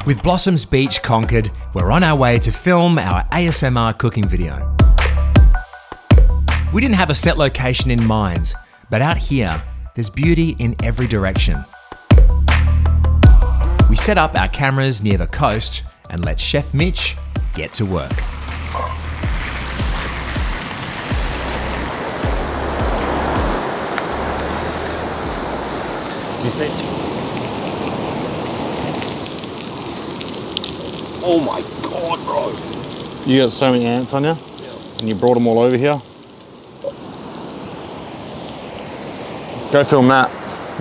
With Blossoms Beach conquered, we're on our way to film our ASMR cooking video. We didn't have a set location in mind, but out here, there's beauty in every direction. We set up our cameras near the coast and let Chef Mitch get to work. You see? Oh my god, bro! You got so many ants on you, and you brought them all over here. Go film that,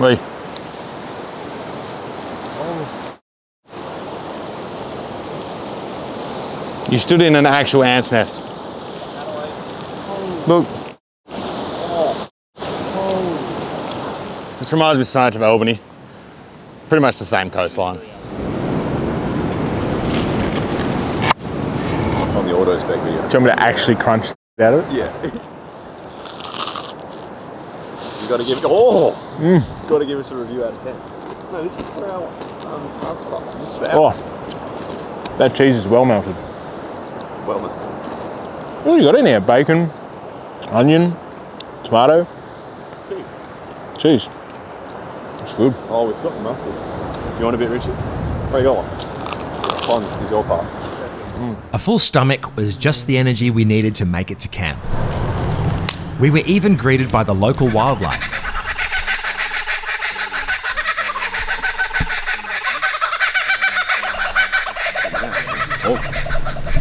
Lee. You stood in an actual ant's nest. Look. This reminds me so much of Albany. Pretty much the same coastline. It's on the Autospec video. Do you want me to actually crunch out of it? Yeah. You gotta give it, oh! Gotta give us a review out of 10. No, this is for our product. This is for our That cheese is well melted. well melted. What you got in here? Bacon, onion, tomato, cheese. It's good. Oh, we've got the mustard. You want a bit, Richard? Where you got one? Fun is your part. A full stomach was just the energy we needed to make it to camp. We were even greeted by the local wildlife.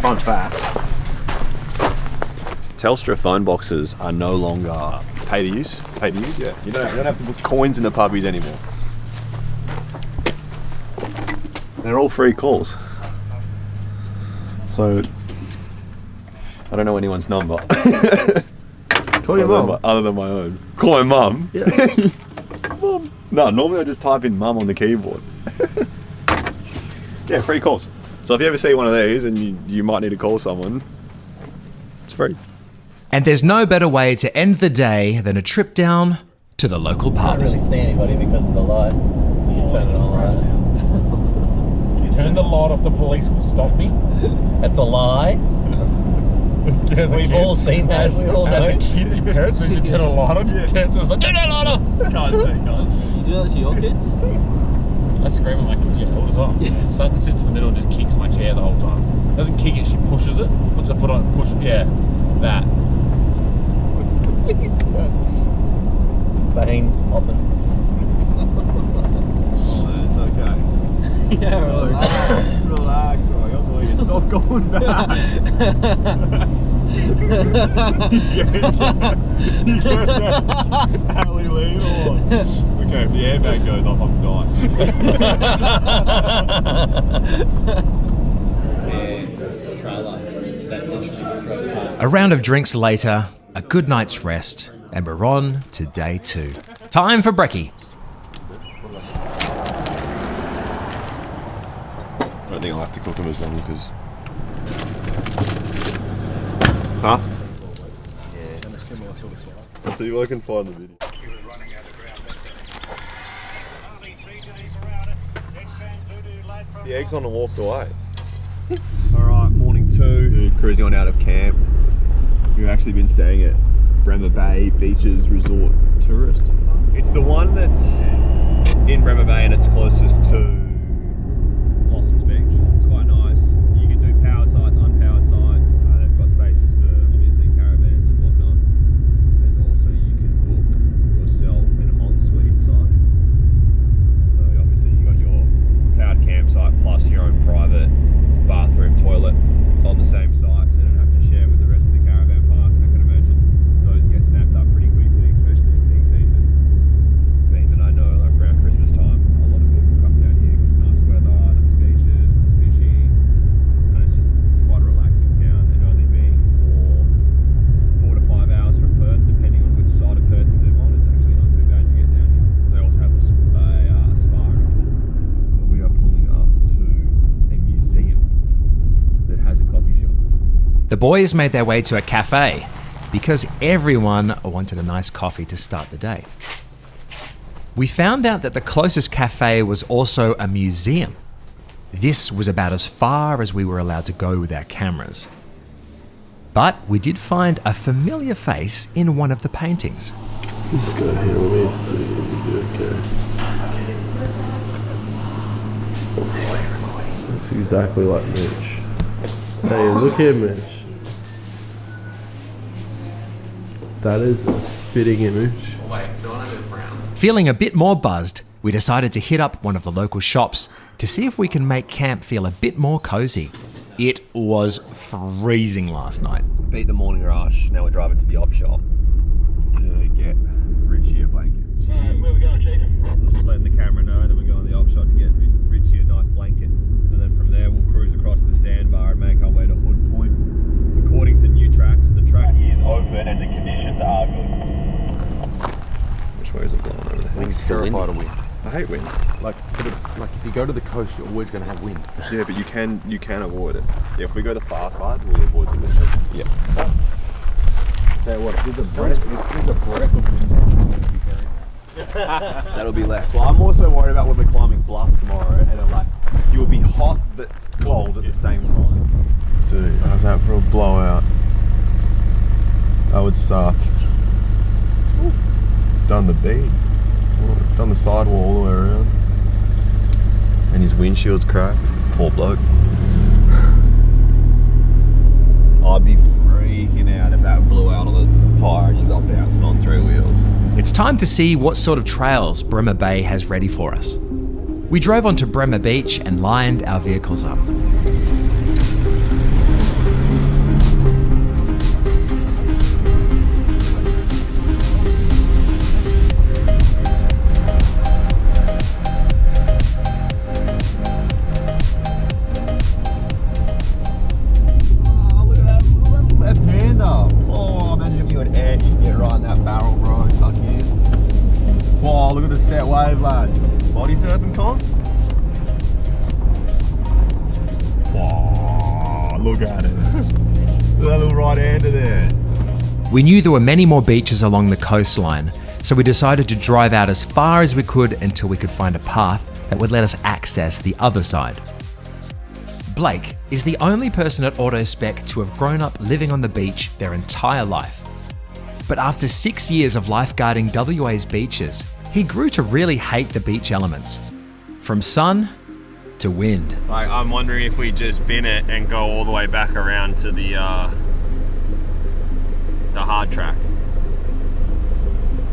Fun fact. Telstra phone boxes are no longer pay to use. Pay to use, yeah. You don't have to put coins in the puppies anymore. They're all free calls. So, I don't know anyone's number. Call your mum. Other than my own. Call my mum? Yeah. Mum. No, normally I just type in mum on the keyboard. Yeah, free calls. So if you ever see one of these and you might need to call someone, it's free. And there's no better way to end the day than a trip down to the local pub. Can't really see anybody because of the light. You can turn it on right now. Turn the light off, the police will stop me. That's a lie. We've all seen that. We all know. As a kid, your parents said you turn a light on, your parents was like, turn that light off! Can't see. You do that to your kids? I scream at my kids all the time. Sutton sits in the middle and just kicks my chair the whole time. Doesn't kick it, she pushes it, puts her foot on it, push it. Yeah, that. Veins popping. Oh man, it's okay. Yeah, Relax, bro. You're doing it. Stop going back. You get alley lean or okay, if the airbag goes off, I'm dying. A round of drinks later, a good night's rest, and we're on to day 2. Time for brekkie. I don't think I'll have to cook them as long because... Huh? Yeah. I'll see if I can find the video. The egg's on and walked away. Alright, morning 2. Cruising on out of camp. We've actually been staying at Bremer Bay Beaches Resort Tourist. It's the one that's in Bremer Bay and it's closest to Blossoms Beach. It's quite nice. You can do powered sites, unpowered sites. They've got spaces for obviously caravans and whatnot. And also you can book yourself an ensuite site. So obviously you got your powered campsite plus your own private bathroom, toilet on the same site, so you don't have to share with the rest of the caravan park. I can imagine those get snapped up pretty quickly, especially in peak season. Even I know like around Christmas time, a lot of people come down here The boys made their way to a cafe because everyone wanted a nice coffee to start the day. We found out that the closest cafe was also a museum. This was about as far as we were allowed to go with our cameras. But we did find a familiar face in one of the paintings. This guy here, let me see. Okay. Looks exactly like Mitch. Hey, look here, Mitch. That is a spitting image. Wait, do I have a frown? Feeling a bit more buzzed, we decided to hit up one of the local shops to see if we can make camp feel a bit more cozy. It was freezing last night. Beat the morning rush. Now we're driving to the op shop to get Richie a blanket. Where we going, Chief? Just letting the camera know that we're going to the op shop to get Richie a nice blanket. And then from there we'll cruise across the sandbar and make our way to Hood Point. According to new tracks, the track is open and the conditions are good. Which way is it blowing over there? I'm terrified of wind. I hate wind. But it's like if you go to the coast, you're always going to have wind. Yeah, but you can avoid it. Yeah, if we go the far side, we'll avoid the wind. Yeah. Tell you what, with the breath of wind, That'll be less. Well, I'm also worried about when we're climbing bluffs tomorrow, and you will be hot but cold at the same time. Dude, I was out for a blowout. That would suck. Done the beat. Done the sidewall all the way around. And his windshield's cracked. Poor bloke. I'd be freaking out if that blew out on the tyre and you got bouncing on 3 wheels. It's time to see what sort of trails Bremer Bay has ready for us. We drove onto Bremer Beach and lined our vehicles up. Wow, look at the set wave, lad. Body surfing, Con? Wow, look at it. Look at that little right-hander there. We knew there were many more beaches along the coastline, so we decided to drive out as far as we could until we could find a path that would let us access the other side. Blake is the only person at Autospec to have grown up living on the beach their entire life. But after 6 years of lifeguarding WA's beaches, he grew to really hate the beach elements. From sun to wind. I'm wondering if we just bin it and go all the way back around to the hard track.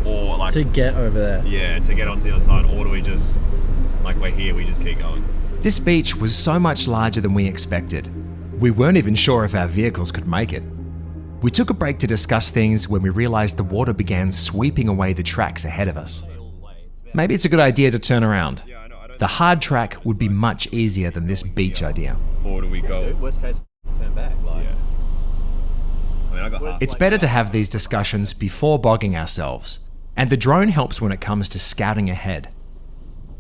Or to get over there. Yeah, to get onto the other side, or do we just, we're here, we just keep going? This beach was so much larger than we expected. We weren't even sure if our vehicles could make it. We took a break to discuss things when we realized the water began sweeping away the tracks ahead of us. Maybe it's a good idea to turn around. The hard track would be much easier than this beach idea. Or do we go? Worst case, turn back. It's better to have these discussions before bogging ourselves, and the drone helps when it comes to scouting ahead.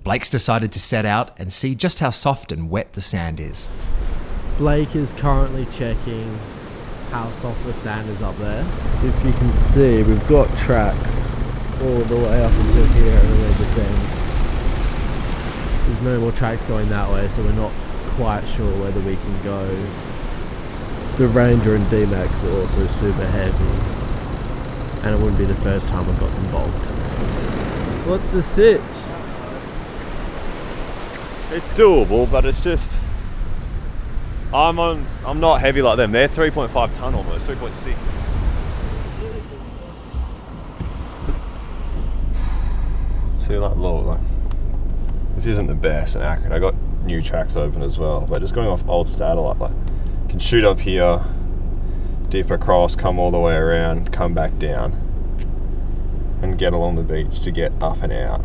Blake's decided to set out and see just how soft and wet the sand is. Blake is currently checking how soft the sand is up there. If you can see, we've got tracks all the way up until here and then the sand. There's no more tracks going that way, so we're not quite sure whether we can go. The Ranger and D-Max are also super heavy, and it wouldn't be the first time we've got them bogged. What's the sitch? It's doable, but it's just I'm not heavy like them. They're 3.5 ton almost, 3.6. See that low, this isn't the best and accurate. I got new tracks open as well, but just going off old satellite, can shoot up here, dip across, come all the way around, come back down, and get along the beach to get up and out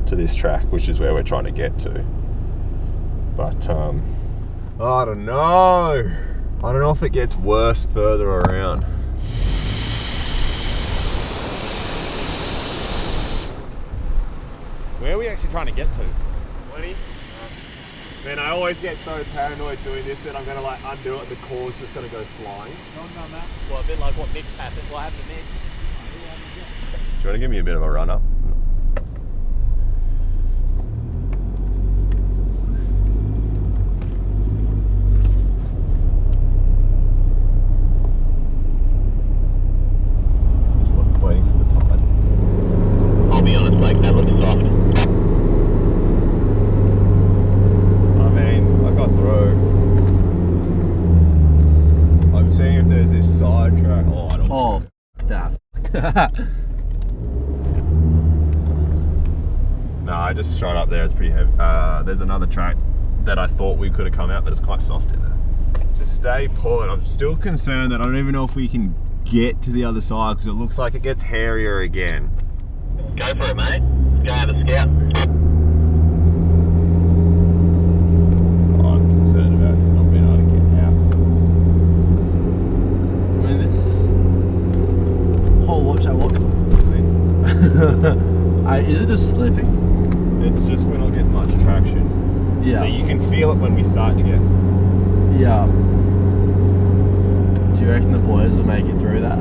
to this track, which is where we're trying to get to. But I don't know. I don't know if it gets worse further around. Where are we actually trying to get to? 20? Man, I always get so paranoid doing this that I'm gonna like undo it and the cord's just gonna go flying. Well, a bit like what Nick's happened. What happened to Nick? Do you wanna give me a bit of a run up? Just waiting for the tide. I'll be honest, Blake, that looks soft. I mean, I got through. I'm seeing if there's this side track. Oh, I don't Oh, that. No, I just shot up there. It's pretty heavy. There's another track that I thought we could have come out, but it's quite soft in there. Just stay put. I'm still concerned that I don't even know if we can get to the other side because it looks like it gets hairier again. Go for it, mate. Go have a scout. I'm concerned about just not being able to get out. I mean, this whole watch that walk. Is it just slipping? It's just we're not getting much traction. Yeah. So you can feel it when we start to get. Yeah. Do you reckon the boys will make it through that?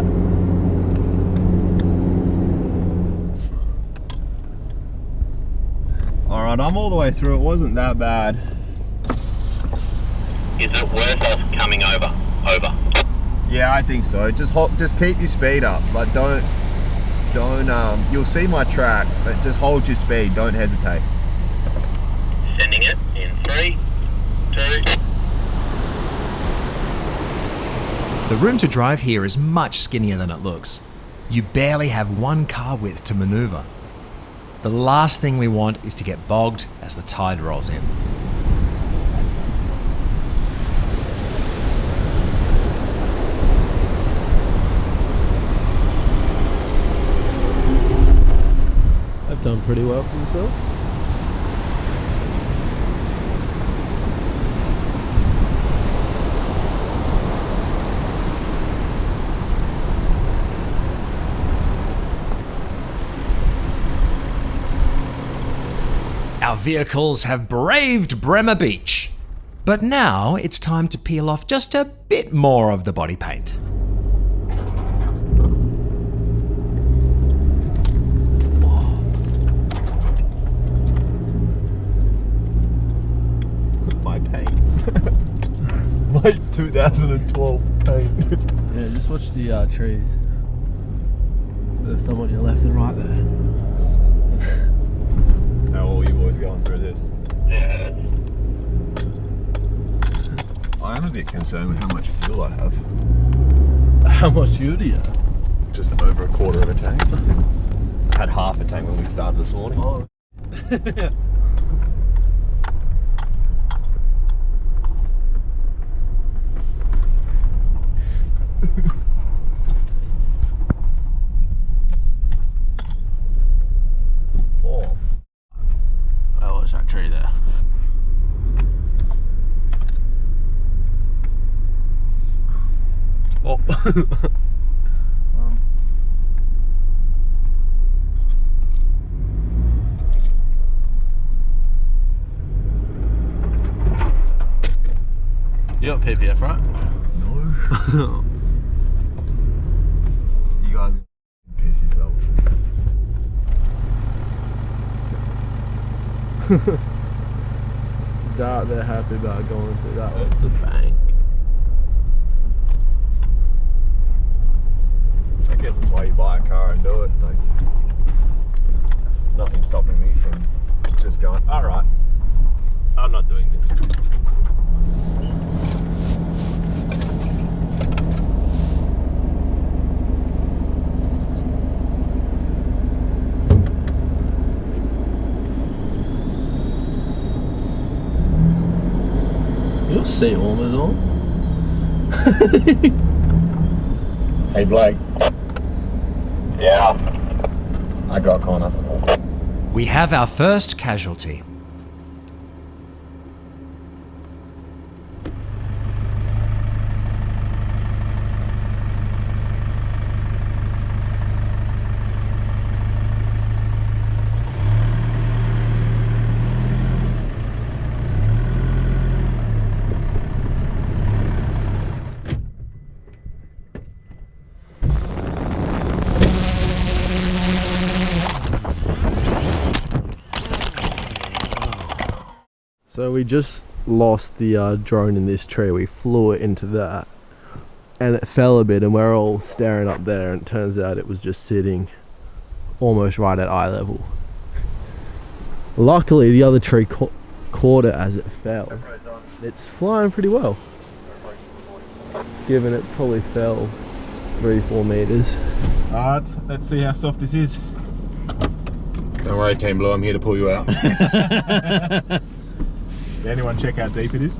Alright, I'm all the way through. It wasn't that bad. Is it worth us coming over? Yeah, I think so. Just keep your speed up. Like don't you'll see my track, but just hold your speed, don't hesitate. Sending it in 3, 2. The room to drive here is much skinnier than it looks. You barely have one car width to maneuver. The last thing we want is to get bogged as the tide rolls in. I've done pretty well for myself. Our vehicles have braved Bremer Beach, but now it's time to peel off just a bit more of the body paint. My paint. My 2012 paint. Yeah, just watch the trees. There's some on your left and right there. How are all you boys going through this? Yeah. I am a bit concerned with how much fuel I have. How much fuel do you have? Just over a quarter of a tank. I had half a tank when we started this morning. Oh. Oh. Oh, watch that tree there. Oh. You got PPF, right? No. You guys can piss yourself. Doubt they're happy about going through that. It's a bank. I guess that's why you buy a car and do it. Like, nothing's stopping me from just going, alright, I'm not doing this. Your seat warmers on? Hey Blake. Yeah. I got Connor. We have our first casualty. we just lost the drone in this tree. We flew it into that and it fell a bit, and we're all staring up there, and it turns out it was just sitting almost right at eye level. Luckily the other tree caught it as it fell. It's flying pretty well, given it probably fell 3-4 meters. Alright, let's see how soft this is. Don't worry, Team Blue, I'm here to pull you out. Did anyone check how deep it is?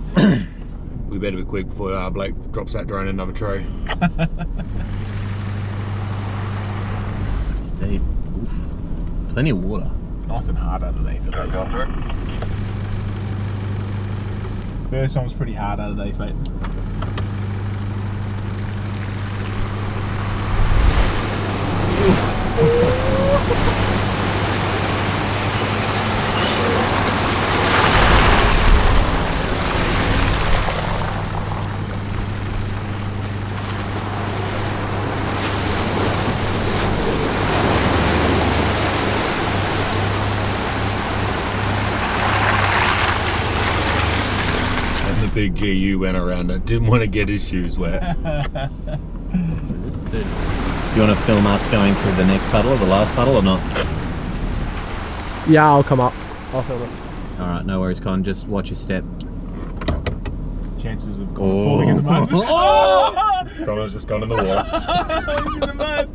We better be quick before Blake drops that drone in another tree. It's deep. Oof. Plenty of water. Nice and hard underneath at least. First one was pretty hard underneath, mate. Big GU went around it, didn't want to get his shoes wet. Do you want to film us going through the next puddle or the last puddle or not? Yeah, I'll come up. I'll film it. Alright, no worries, Con. Just watch your step. Chances of falling in the mud. Connor's just gone in the water. He's in the mud.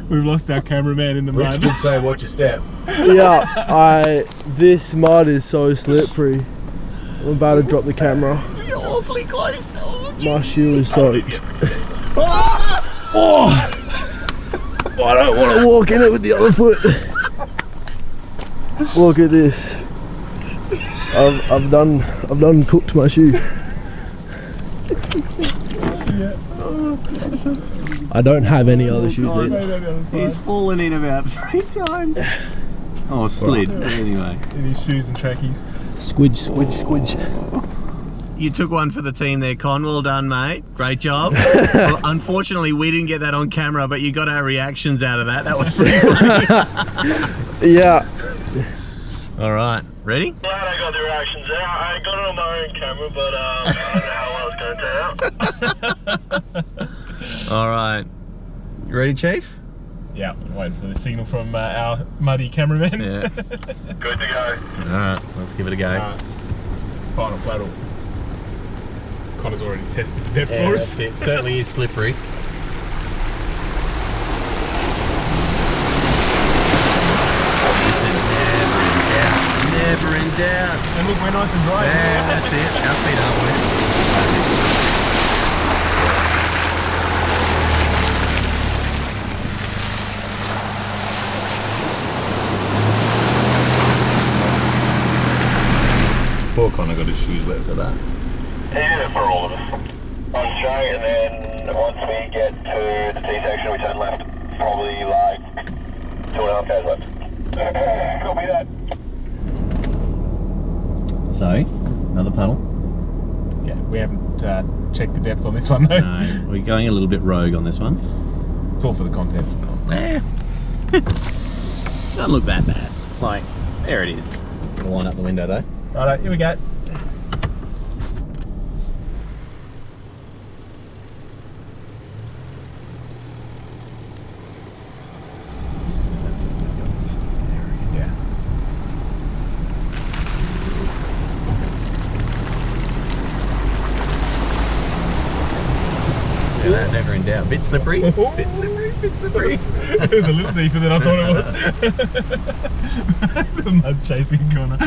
We've lost our cameraman in the mud. Rich did say watch your step. Yeah, this mud is so slippery. I'm about to drop the camera. You're awfully close. My shoe is soaked. Oh! I don't want to walk in it with the other foot. Look at this. I've done cooked my shoe. I don't have any other shoes either. He's fallen in about 3 times. Oh, slid. Anyway. In his shoes and trackies. Squidge. You took one for the team there, Con. Well done, mate. Great job. Well, unfortunately, we didn't get that on camera, but you got our reactions out of that. That was pretty funny. Yeah. All right. Ready? Glad I got the reactions there. I got it on my own camera, but I don't know how well it's going to turn out. All right. You ready, Chief? Yeah, waiting for the signal from our muddy cameraman. Yeah. Good to go. All right. Let's give it a go. Final paddle. Connor's already tested the depth Yeah, for that's us. it. Certainly is slippery. Never in doubt. And look, we're nice and dry. Yeah, that's it. Our feet aren't wet. Poor Connor got his shoes wet for that. He did it for all of us. On straight, and then once we get to the T section, we turn left. Probably like 2.5 k's left. Copy that. So, another puddle. Yeah, we haven't checked the depth on this one though. No, we're going a little bit rogue on this one. It's all for the content. Doesn't look that bad. Like, there it is. Gonna line up the window though. Alright, here we go. Yeah. Yeah, that, never in doubt. Bit slippery. Bit slippery. Bit slippery. It was a little deeper than I thought it was. The mud's chasing Connor.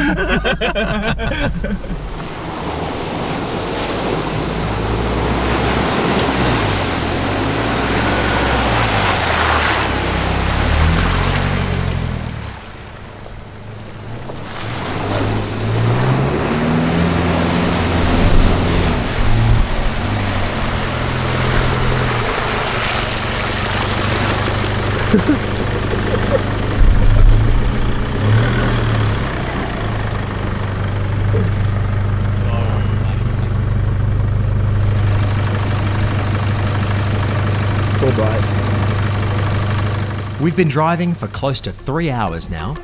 We've been driving for close to 3 hours now,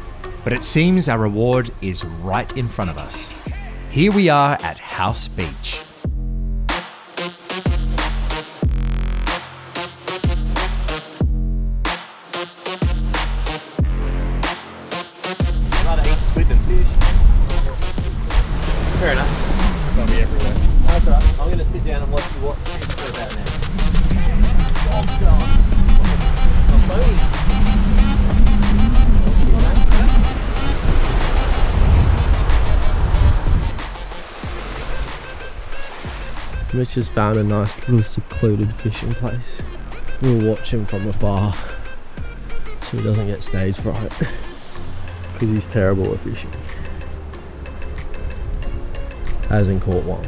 but it seems our reward is right in front of us. here we are at House Beach. I'd rather eat squid than fish. Fair enough. Got me everywhere. That's all right. I'm going to sit down and watch you watch for about now. Oh, God. Not funny. Mitch has found a nice little secluded fishing place. We'll watch him from afar so he doesn't get stage fright because he's terrible at fishing. Hasn't caught one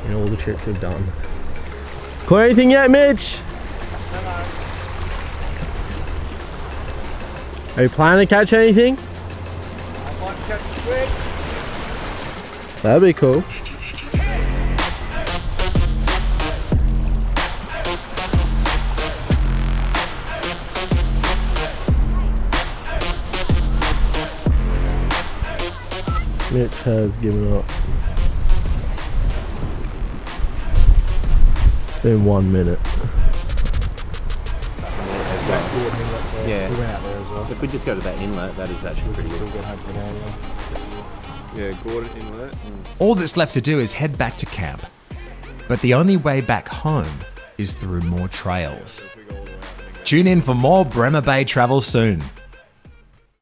in all the trips we've done. Caught anything yet, Mitch? Are you planning to catch anything? I'd like to catch a squid. That'd be cool. Mitch has given up. It's been 1 minute. Yeah. If we just go to that inlet, that is actually pretty good. Yeah, Gordon Inlet. All that's left to do is head back to camp. But the only way back home is through more trails. Tune in for more Bremer Bay travel soon.